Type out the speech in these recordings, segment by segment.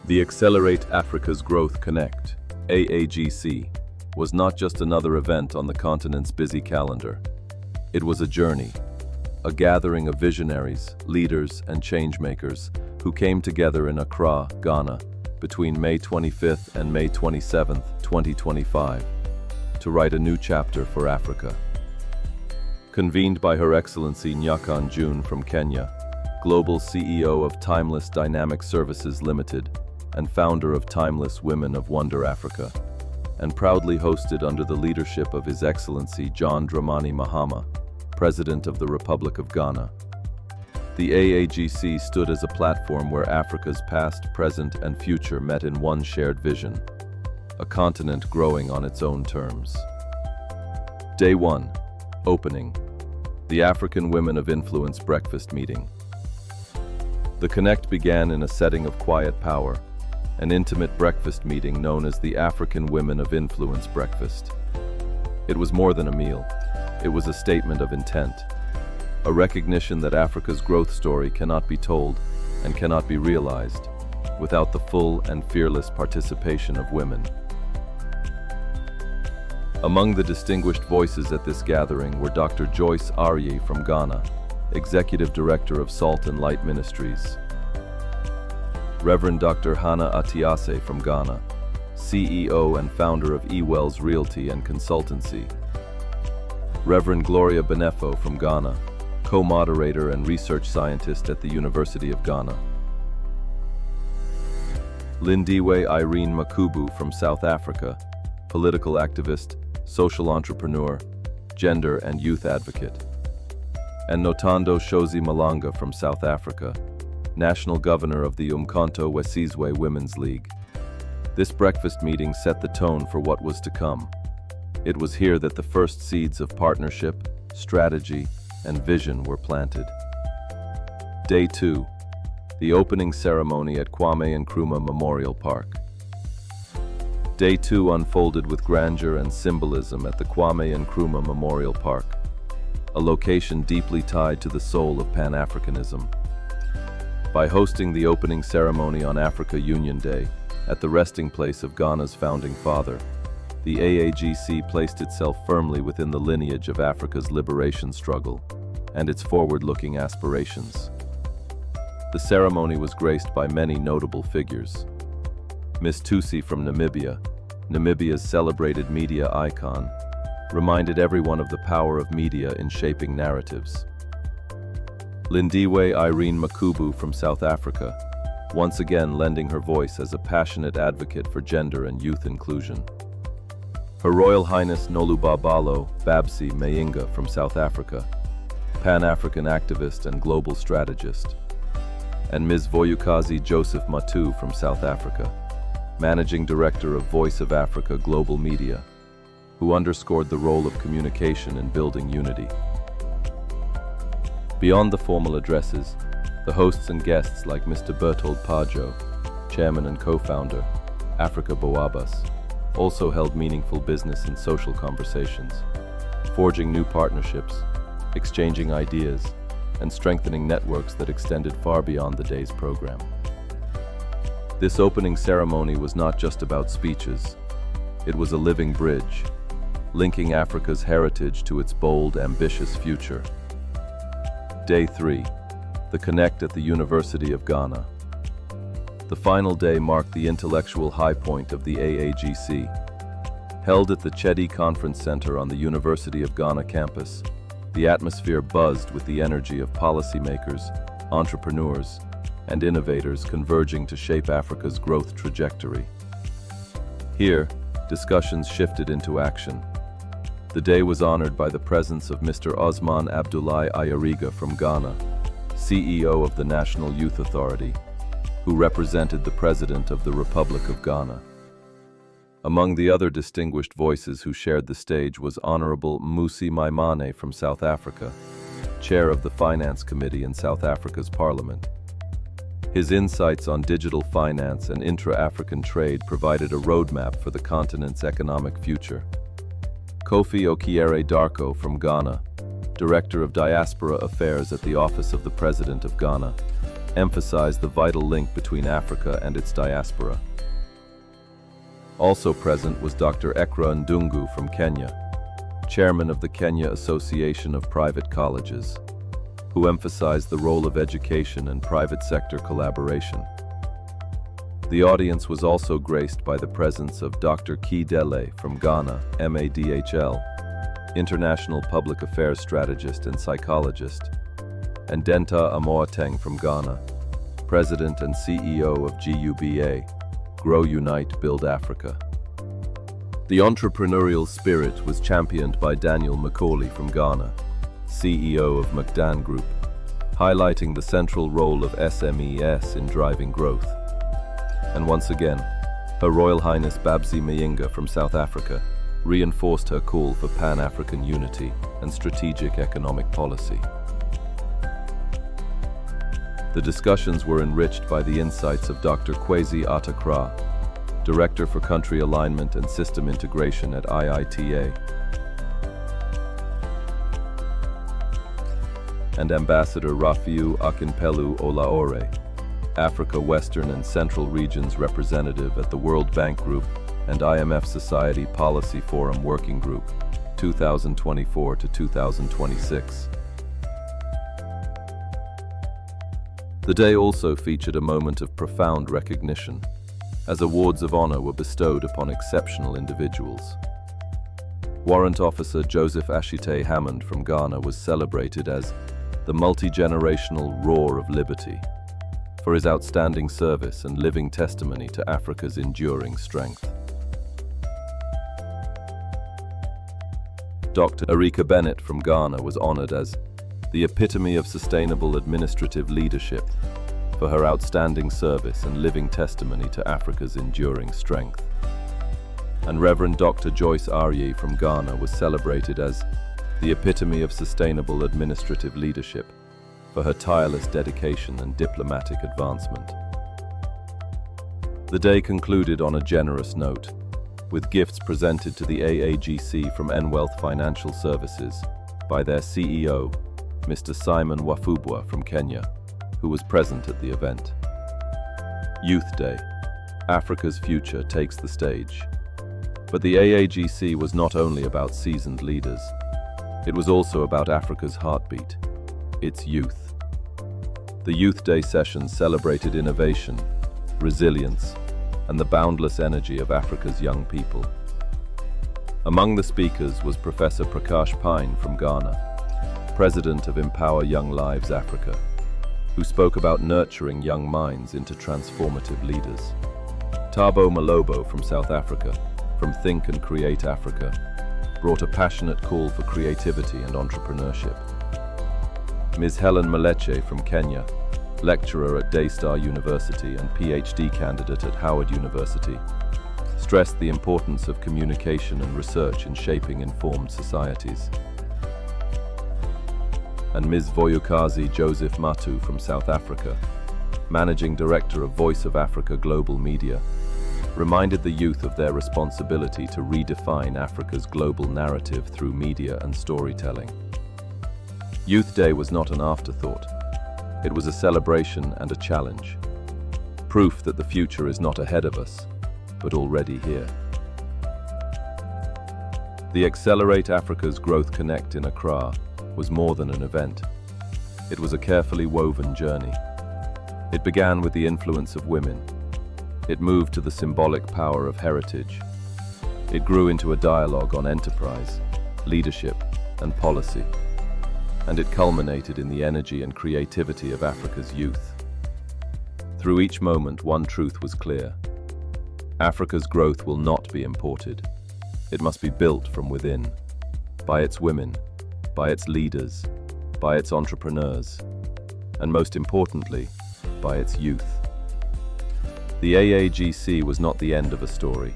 The Accelerate Africa's Growth Connect, AAGC, was not just another event on the continent's busy calendar. It was a journey, a gathering of visionaries, leaders, and changemakers who came together in Accra, Ghana, between May 25th and May 27th, 2025, to write a new chapter for Africa. Convened by Her Excellency Nyakan June from Kenya, Global CEO of Timeless Dynamic Services Limited and founder of Timeless Women of Wonder Africa, and proudly hosted under the leadership of His Excellency John Dramani Mahama, President of the Republic of Ghana. The AAGC stood as a platform where Africa's past, present, and future met in one shared vision, a continent growing on its own terms. Day 1. Opening. The African Women of Influence Breakfast Meeting. The Connect began in a setting of quiet power, an intimate breakfast meeting known as the African Women of Influence Breakfast. It was more than a meal. It was a statement of intent, a recognition that Africa's growth story cannot be told and cannot be realized without the full and fearless participation of women. Among the distinguished voices at this gathering were Dr. Joyce Arye from Ghana, Executive Director of Salt and Light Ministries; Reverend Dr. Hannah Atiase from Ghana, CEO and founder of eWells Realty and Consultancy; Reverend Gloria Benefo from Ghana, co-moderator and research scientist at the University of Ghana; Lindiwe Irene Makubu from South Africa, political activist, social entrepreneur, gender and youth advocate; and Nothando Shozi Malanga from South Africa, National Governor of the Umkhonto Wesizwe Women's League. This breakfast meeting set the tone for what was to come. It was here that the first seeds of partnership, strategy, and vision were planted. Day 2. The opening ceremony at Kwame Nkrumah Memorial Park. Day 2 unfolded with grandeur and symbolism at the Kwame Nkrumah Memorial Park, a location deeply tied to the soul of Pan-Africanism. By hosting the opening ceremony on Africa Union Day at the resting place of Ghana's founding father, the AAGC placed itself firmly within the lineage of Africa's liberation struggle and its forward-looking aspirations. The ceremony was graced by many notable figures. Miss Tusi from Namibia, Namibia's celebrated media icon, reminded everyone of the power of media in shaping narratives. Lindiwe Irene Makubu from South Africa, once again lending her voice as a passionate advocate for gender and youth inclusion. Her Royal Highness Nolubabalo Babsi Mayinga from South Africa, Pan-African activist and global strategist. And Ms. Voyukazi Joseph Matu from South Africa, Managing Director of Voice of Africa Global Media, who underscored the role of communication in building unity. Beyond the formal addresses, the hosts and guests like Mr. Bertold Pajo, Chairman and Co-founder, Africa Boabas, also held meaningful business and social conversations, forging new partnerships, exchanging ideas, and strengthening networks that extended far beyond the day's program. This opening ceremony was not just about speeches. It was a living bridge, linking Africa's heritage to its bold, ambitious future. Day 3. The Connect at the University of Ghana. The final day marked the intellectual high point of the AAGC. Held at the Chedi Conference Center on the University of Ghana campus, the atmosphere buzzed with the energy of policymakers, entrepreneurs, and innovators converging to shape Africa's growth trajectory. Here, discussions shifted into action. The day was honored by the presence of Mr. Osman Abdullahi Ayariga from Ghana, CEO of the National Youth Authority, who represented the President of the Republic of Ghana. Among the other distinguished voices who shared the stage was Honorable Musi Maimane from South Africa, Chair of the Finance Committee in South Africa's Parliament. His insights on digital finance and intra-African trade provided a roadmap for the continent's economic future. Kofi Okiere Darko from Ghana, Director of Diaspora Affairs at the Office of the President of Ghana, emphasized the vital link between Africa and its diaspora. Also present was Dr. Ekra Ndungu from Kenya, chairman of the Kenya Association of Private Colleges, who emphasized the role of education and private sector collaboration. The audience was also graced by the presence of Dr. Ki Dele from Ghana, MADHL, international public affairs strategist and psychologist, and Denta Amoateng from Ghana, president and CEO of GUBA, Grow Unite Build Africa. The entrepreneurial spirit was championed by Daniel Macaulay from Ghana, CEO of McDan Group, highlighting the central role of SMEs in driving growth. And once again, Her Royal Highness Babsi Mayinga from South Africa reinforced her call for Pan-African unity and strategic economic policy. The discussions were enriched by the insights of Dr. Kwesi Atakra, Director for Country Alignment and System Integration at IITA, and Ambassador Rafiu Akinpelu Olaore, Africa Western and Central Regions representative at the World Bank Group and IMF Society Policy Forum Working Group, 2024 to 2026. The day also featured a moment of profound recognition, as awards of honor were bestowed upon exceptional individuals. Warrant Officer Joseph Ashite Hammond from Ghana was celebrated as the multi-generational roar of liberty for his outstanding service and living testimony to Africa's enduring strength. Dr. Erika Bennett from Ghana was honored as the epitome of sustainable administrative leadership for her outstanding service and living testimony to Africa's enduring strength. And Reverend Dr. Joyce Arye from Ghana was celebrated as the epitome of sustainable administrative leadership for her tireless dedication and diplomatic advancement. The day concluded on a generous note, with gifts presented to the AAGC from Nwealth Financial Services by their CEO, Mr. Simon Wafubwa from Kenya, who was present at the event. Youth Day, Africa's future takes the stage. But the AAGC was not only about seasoned leaders, it was also about Africa's heartbeat, its youth. The Youth Day session celebrated innovation, resilience, and the boundless energy of Africa's young people. Among the speakers was Professor Prakash Pine from Ghana, President of Empower Young Lives Africa, who spoke about nurturing young minds into transformative leaders. Thabo Malobo from South Africa, from Think and Create Africa, brought a passionate call for creativity and entrepreneurship. Ms. Helen Maleche from Kenya, lecturer at Daystar University and PhD candidate at Howard University, stressed the importance of communication and research in shaping informed societies. And Ms. Voyukazi Joseph Matu from South Africa, Managing Director of Voice of Africa Global Media, reminded the youth of their responsibility to redefine Africa's global narrative through media and storytelling. Youth Day was not an afterthought. It was a celebration and a challenge. Proof that the future is not ahead of us, but already here. The Accelerate Africa's Growth Connect in Accra was more than an event. It was a carefully woven journey. It began with the influence of women. It moved to the symbolic power of heritage. It grew into a dialogue on enterprise, leadership, and policy. And it culminated in the energy and creativity of Africa's youth. Through each moment, one truth was clear. Africa's growth will not be imported. It must be built from within, by its women, by its leaders, by its entrepreneurs, and most importantly, by its youth. The AAGC was not the end of a story,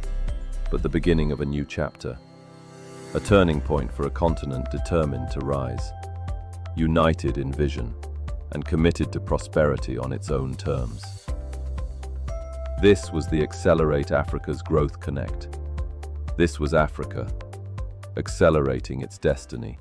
but the beginning of a new chapter, a turning point for a continent determined to rise, united in vision, and committed to prosperity on its own terms. This was the Accelerate Africa's Growth Connect. This was Africa, accelerating its destiny.